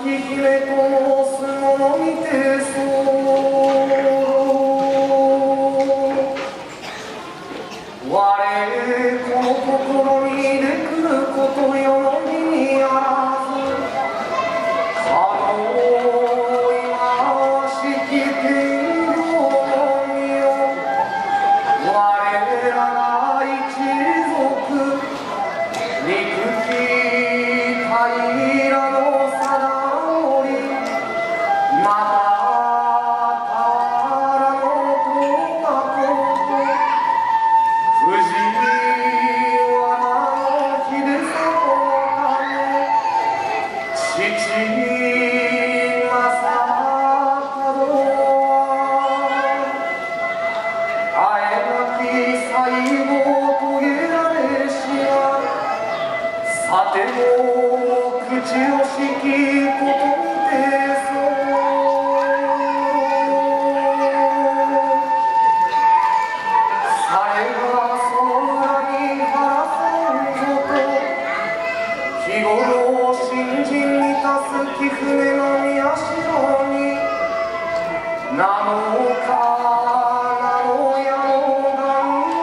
月姫と申す者にて候。我この心にでくることよのみにあらず、かの今しき天領のみよ。我らが一族憎き平の定り、またたらのとがこと藤原の秀里のため、父正門はあえなき最後を遂げられしは、さても口をしきことにてさえがその裏に晴らさんぞと、日頃信心にたす貴船の宮代に名のか名の矢の願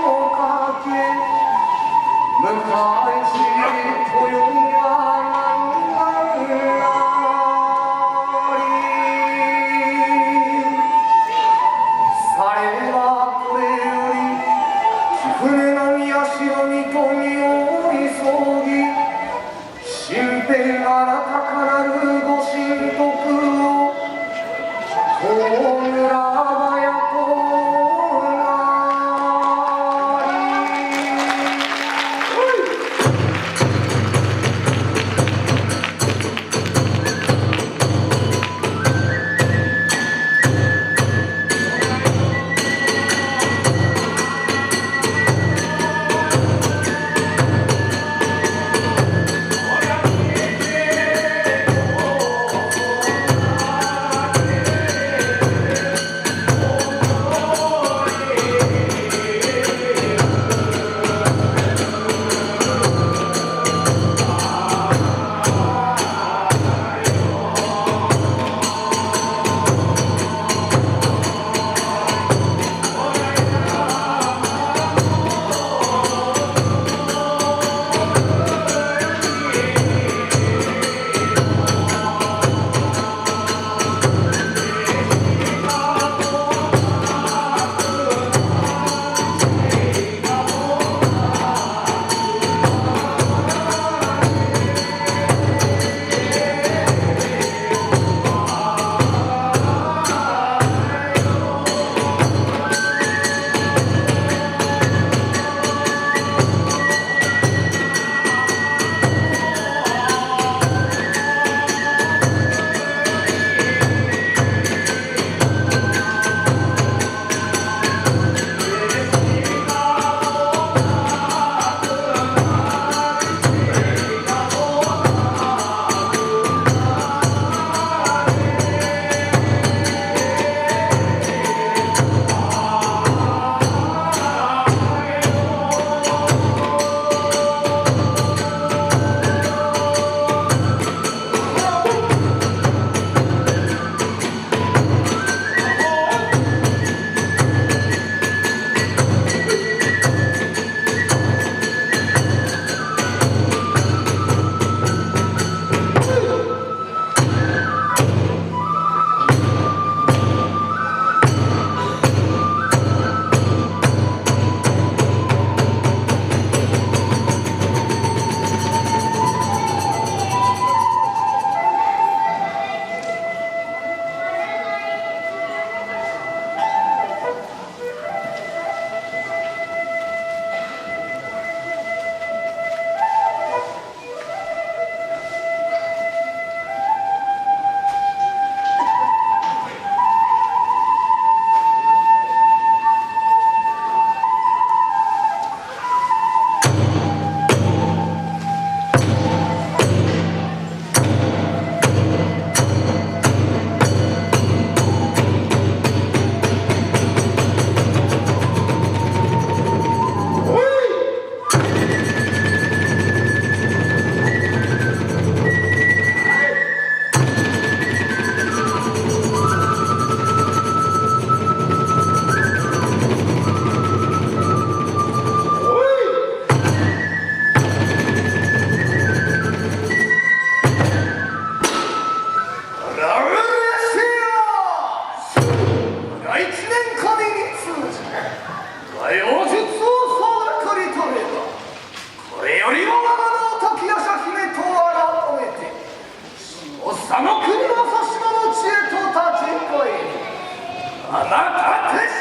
をかけ、向かいし今宵は満願なり。さればこれより貴船の宮代に富を急ぎ、身辺あなたからるご神徳を、こう村ばその国の指しの地へと立ちこい。あなた手